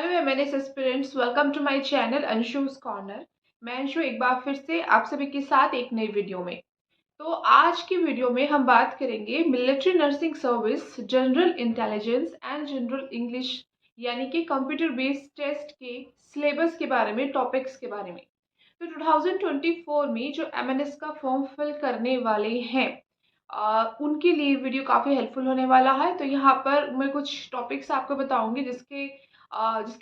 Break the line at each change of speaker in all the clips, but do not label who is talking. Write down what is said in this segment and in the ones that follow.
Hello MNS aspirants, welcome to my channel Anshus corner. मैं अंशु एक बार फिर से आप सभी के साथ एक नई वीडियो में। तो आज की वीडियो में हम बात करेंगे military nursing service, general intelligence and general English यानी कि कंप्यूटर बेस्ड टेस्ट के सिलेबस के बारे में, टॉपिक्स के बारे में। तो 2024 में जो एमएनएस का फॉर्म फिल करने वाले हैं उनके लिए वीडियो काफ़ी हेल्पफुल होने वाला है। तो यहाँ पर मैं कुछ टॉपिक्स आपको बताऊंगी जिसके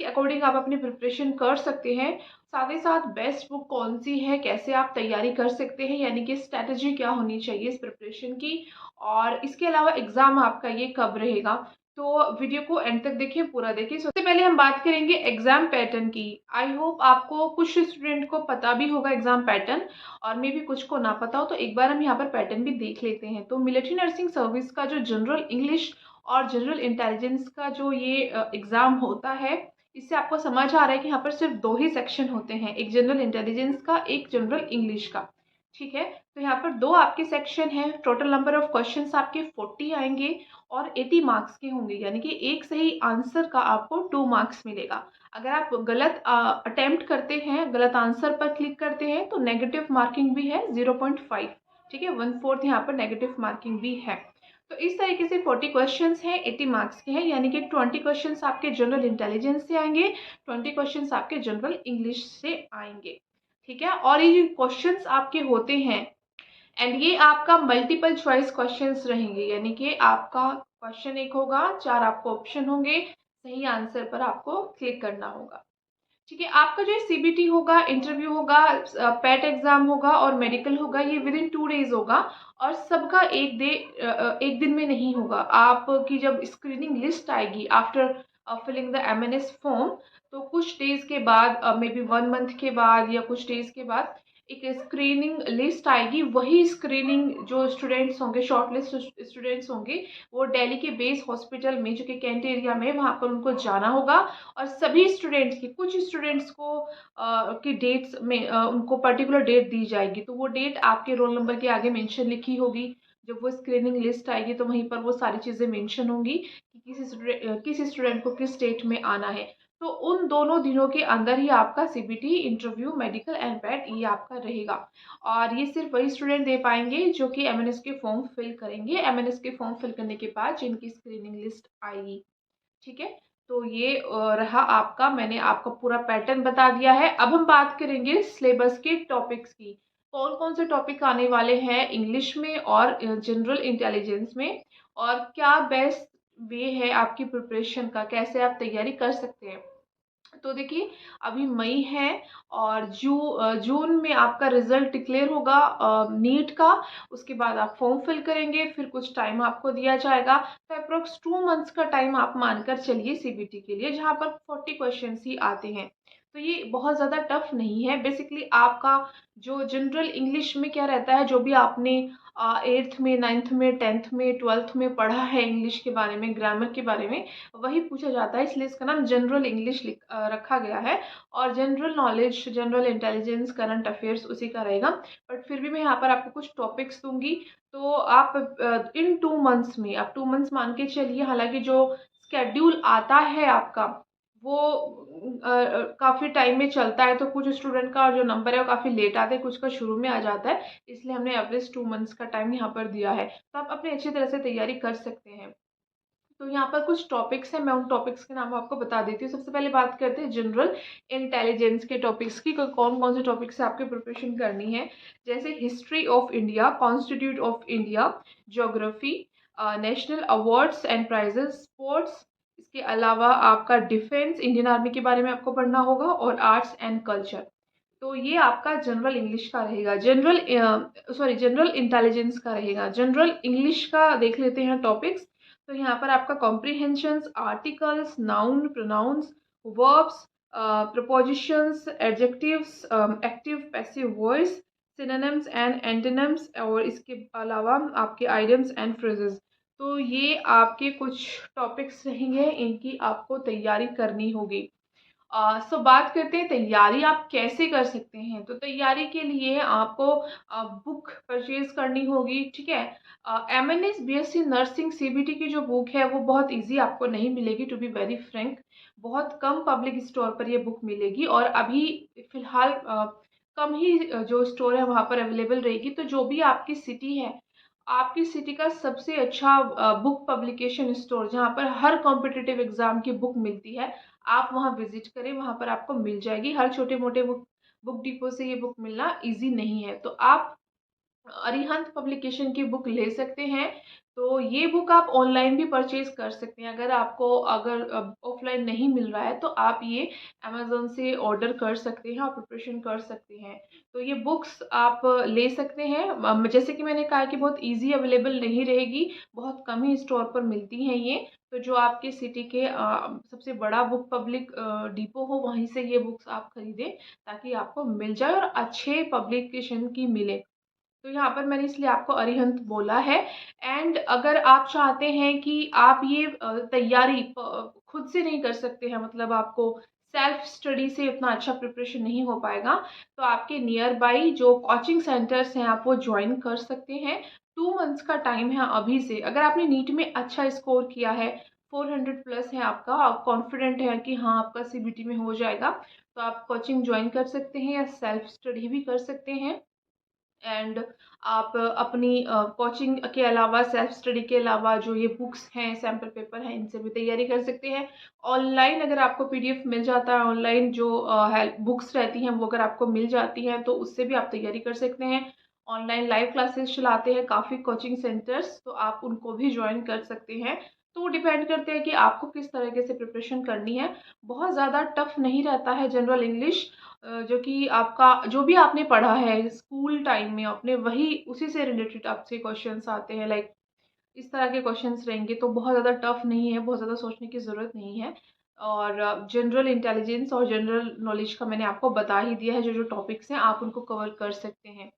अकॉर्डिंग आप अपनी प्रिपरेशन कर सकते हैं। साथ ही साथ बेस्ट बुक कौन सी है, कैसे आप तैयारी कर सकते हैं, यानी कि स्ट्रैटेजी क्या होनी चाहिए इस प्रिपरेशन की, और इसके अलावा एग्ज़ाम आपका ये कब रहेगा। तो वीडियो को एंड तक देखिए, पूरा देखिए। सबसे पहले हम बात करेंगे एग्जाम पैटर्न की। आई होप आपको, कुछ स्टूडेंट को पता भी होगा एग्जाम पैटर्न और मे भी कुछ को ना पता हो, तो एक बार हम यहाँ पर पैटर्न भी देख लेते हैं। तो मिलिट्री नर्सिंग सर्विस का जो जनरल इंग्लिश और जनरल इंटेलिजेंस का जो ये एग्ज़ाम होता है, इससे आपको समझ आ रहा है कि यहाँ पर सिर्फ दो ही सेक्शन होते हैं, एक जनरल इंटेलिजेंस का, एक जनरल इंग्लिश का। ठीक है, तो यहाँ पर दो आपके सेक्शन हैं। टोटल नंबर ऑफ क्वेश्चंस आपके 40 आएंगे और 80 मार्क्स के होंगे, यानी कि एक सही आंसर का आपको 2 मार्क्स मिलेगा। अगर आप गलत अटेम्प्ट करते हैं, गलत आंसर पर क्लिक करते हैं, तो नेगेटिव मार्किंग भी है 0.5। ठीक है, 1/4 यहाँ पर नेगेटिव मार्किंग भी है। तो इस तरीके से 40 क्वेश्चंस हैं, 80 मार्क्स के हैं, यानी कि 20 क्वेश्चंस आपके जनरल इंटेलिजेंस से आएंगे, 20 क्वेश्चंस आपके जनरल इंग्लिश से आएंगे। ठीक है, और ये जो क्वेश्चंस आपके होते हैं, एंड ये आपका मल्टीपल चॉइस क्वेश्चंस रहेंगे, यानी कि आपका क्वेश्चन एक होगा, 4 आपको ऑप्शन होंगे, सही आंसर पर आपको क्लिक करना होगा। ठीक है, आपका जो सीबीटी होगा, इंटरव्यू होगा, पेट एग्जाम होगा और मेडिकल होगा, ये विद इन 2 डेज होगा। और सबका एक दिन में नहीं होगा। आपकी जब स्क्रीनिंग लिस्ट आएगी after filling the MNS form, तो कुछ डेज के बाद, मे बी 1 मंथ के बाद या कुछ डेज के बाद एक स्क्रीनिंग लिस्ट आएगी। वही स्क्रीनिंग जो स्टूडेंट्स होंगे, शॉर्टलिस्ट स्टूडेंट्स होंगे, वो दिल्ली के बेस हॉस्पिटल में, जो कि कैंट एरिया में, वहाँ पर उनको जाना होगा। और सभी स्टूडेंट्स की, कुछ स्टूडेंट्स को की डेट्स में उनको पर्टिकुलर डेट दी जाएगी, तो वो डेट आपके रोल नंबर के आगे मेंशन लिखी होगी। जब वो स्क्रीनिंग लिस्ट आएगी तो वहीं पर वो सारी चीज़ें मेंशन होंगी कि किस स्टूडेंट को किस डेट में आना है। तो उन दोनों दिनों के अंदर ही आपका CBT, interview, medical and PAT ये आपका रहेगा। और ये सिर्फ वही स्टूडेंट दे पाएंगे जो कि एमएनएस के फॉर्म फिल करेंगे। एमएनएस के फॉर्म फिल करने के बाद जिनकी स्क्रीनिंग लिस्ट आएगी। ठीक है, तो ये रहा आपका, मैंने आपका पूरा पैटर्न बता दिया है। अब हम बात करेंगे सिलेबस के टॉपिक्स की। कौन कौन से टॉपिक आने वाले हैं इंग्लिश में और जनरल इंटेलिजेंस में, और क्या बेस्ट वे है आपकी प्रिपरेशन का, कैसे आप तैयारी कर सकते हैं। तो देखिए, अभी मई है और जून में आपका रिजल्ट डिक्लेयर होगा नीट का। उसके बाद आप फॉर्म फिल करेंगे, फिर कुछ टाइम आपको दिया जाएगा। तो अप्रोक्स 2 मंथ्स का टाइम आप मानकर चलिए सीबीटी के लिए, जहाँ पर 40 क्वेश्चन ही आते हैं। तो ये बहुत ज़्यादा टफ नहीं है। बेसिकली आपका जो जनरल इंग्लिश में क्या रहता है, जो भी आपने 8th में, 9th में, 10th में, 12th में पढ़ा है इंग्लिश के बारे में, ग्रामर के बारे में, वही पूछा जाता है। इसलिए इसका नाम जनरल इंग्लिश रखा गया है। और general knowledge, general intelligence, current affairs उसी का रहेगा। बट फिर भी मैं यहाँ पर आपको कुछ टॉपिक्स दूंगी। तो आप इन 2 मंथ्स में, आप 2 मंथ्स मान के चलिए। हालांकि जो स्केड्यूल आता है आपका, वो काफ़ी टाइम में चलता है, तो कुछ स्टूडेंट का जो नंबर है वो काफ़ी लेट आता है, कुछ का शुरू में आ जाता है। इसलिए हमने एवरेज 2 मंथ्स का टाइम यहाँ पर दिया है। तो आप अपनी अच्छी तरह से तैयारी कर सकते हैं। तो यहाँ पर कुछ टॉपिक्स हैं, मैं उन टॉपिक्स के नाम आपको बता देती हूँ। सबसे पहले बात करते हैं जनरल इंटेलिजेंस के टॉपिक्स की। कौन कौन से टॉपिक्स से आपकी प्रिपरेशन करनी है, जैसे history of India, constitute of India, geography, national awards and prizes, sports. इसके अलावा आपका डिफेंस, इंडियन आर्मी के बारे में आपको पढ़ना होगा, और आर्ट्स एंड कल्चर। तो ये आपका जनरल इंग्लिश का रहेगा। जनरल इंटेलिजेंस का रहेगा। जनरल इंग्लिश का देख लेते हैं टॉपिक्स। तो यहाँ पर आपका comprehensions, articles, noun, pronouns, verbs, prepositions, adjectives, active passive voice, synonyms and antonyms, और इसके अलावा आपके आइडियम्स एंड फ्रेजेस। तो ये आपके कुछ टॉपिक्स रहेंगे, इनकी आपको तैयारी करनी होगी। सो बात करते हैं तैयारी आप कैसे कर सकते हैं। तो तैयारी के लिए आपको बुक परचेज करनी होगी। ठीक है, एमएनएस बीएससी नर्सिंग सीबीटी की जो बुक है वो बहुत इजी आपको नहीं मिलेगी, टू बी वेरी फ्रैंक। बहुत कम पब्लिक स्टोर पर ये बुक मिलेगी और अभी फ़िलहाल कम ही जो स्टोर है वहाँ पर अवेलेबल रहेगी। तो जो भी आपकी सिटी है, आपकी सिटी का सबसे अच्छा बुक पब्लिकेशन स्टोर जहाँ पर हर कॉम्पिटिटिव एग्ज़ाम की बुक मिलती है, आप वहाँ विज़िट करें, वहाँ पर आपको मिल जाएगी। हर छोटे-मोटे बुक डिपो से ये बुक मिलना ईज़ी नहीं है। तो आप अरिहंत पब्लिकेशन की बुक ले सकते हैं। तो ये बुक आप ऑनलाइन भी परचेज़ कर सकते हैं। अगर ऑफ़लाइन नहीं मिल रहा है तो आप ये अमेज़न से ऑर्डर कर सकते हैं और प्रिपरेशन कर सकते हैं। तो ये बुक्स आप ले सकते हैं। जैसे कि मैंने कहा कि बहुत ईज़ी अवेलेबल नहीं रहेगी, बहुत कम ही स्टोर पर मिलती हैं ये। तो जो आपके सिटी के सबसे बड़ा बुक पब्लिक डिपो हो, वहीं से ये बुक्स आप खरीदें ताकि आपको मिल जाए और अच्छे पब्लिकेशन की मिले। तो यहाँ पर मैंने इसलिए आपको अरिहंत बोला है। एंड अगर आप चाहते हैं कि आप ये तैयारी खुद से नहीं कर सकते हैं, मतलब आपको सेल्फ स्टडी से उतना अच्छा प्रिपरेशन नहीं हो पाएगा, तो आपके नियर बाई जो कोचिंग सेंटर्स हैं आप वो ज्वाइन कर सकते हैं। 2 मंथ्स का टाइम है अभी से। अगर आपने नीट में अच्छा स्कोर किया है, 400 प्लस है आपका, आप कॉन्फिडेंट है कि हाँ आपका सीबीटी में हो जाएगा, तो आप कोचिंग ज्वाइन कर सकते हैं या सेल्फ स्टडी भी कर सकते हैं। एंड आप अपनी कोचिंग के अलावा, सेल्फ स्टडी के अलावा जो ये बुक्स हैं, सैम्पल पेपर हैं, इनसे भी तैयारी कर सकते हैं। ऑनलाइन अगर आपको पीडीएफ मिल जाता है, ऑनलाइन जो हेल्प बुक्स रहती हैं वो अगर आपको मिल जाती हैं तो उससे भी आप तैयारी कर सकते हैं। ऑनलाइन लाइव क्लासेस चलाते हैं काफ़ी कोचिंग सेंटर्स, तो आप उनको भी ज्वाइन कर सकते हैं। तो वो डिपेंड करते हैं कि आपको किस तरीके से प्रिपरेशन करनी है। बहुत ज़्यादा टफ नहीं रहता है जनरल इंग्लिश, जो कि आपका जो भी आपने पढ़ा है स्कूल टाइम में आपने, वही उसी से रिलेटेड आपसे क्वेश्चंस आते हैं। लाइक इस तरह के क्वेश्चंस रहेंगे, तो बहुत ज़्यादा टफ नहीं है, बहुत ज़्यादा सोचने की ज़रूरत नहीं है। और जनरल इंटेलिजेंस और जनरल नॉलेज का मैंने आपको बता ही दिया है, जो जो टॉपिक्स हैं आप उनको कवर कर सकते हैं।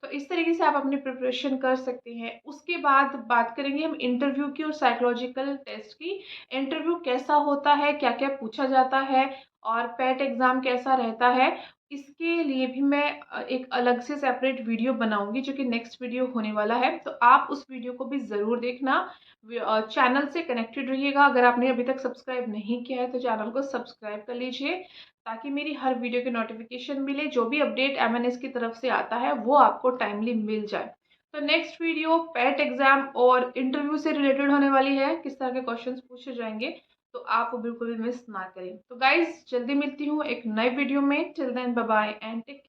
तो इस तरीके से आप अपनी प्रिपरेशन कर सकते हैं। उसके बाद बात करेंगे हम इंटरव्यू की और साइकोलॉजिकल टेस्ट की। इंटरव्यू कैसा होता है, क्या क्या पूछा जाता है और पेट एग्ज़ाम कैसा रहता है, इसके लिए भी मैं एक अलग से सेपरेट वीडियो बनाऊंगी, जो कि नेक्स्ट वीडियो होने वाला है। तो आप उस वीडियो को भी ज़रूर देखना। चैनल से कनेक्टेड रहिएगा। अगर आपने अभी तक सब्सक्राइब नहीं किया है तो चैनल को सब्सक्राइब कर लीजिए, ताकि मेरी हर वीडियो की नोटिफिकेशन मिले। जो भी अपडेट एमएनएस की तरफ से आता है वो आपको टाइमली मिल जाए। तो नेक्स्ट वीडियो पेट एग्जाम और इंटरव्यू से रिलेटेड होने वाली है, किस तरह के क्वेश्चंस पूछे जाएंगे, तो आप वो बिल्कुल भी मिस ना करें। तो गाइज जल्दी मिलती हूँ एक नए वीडियो में। Till then bye bye and take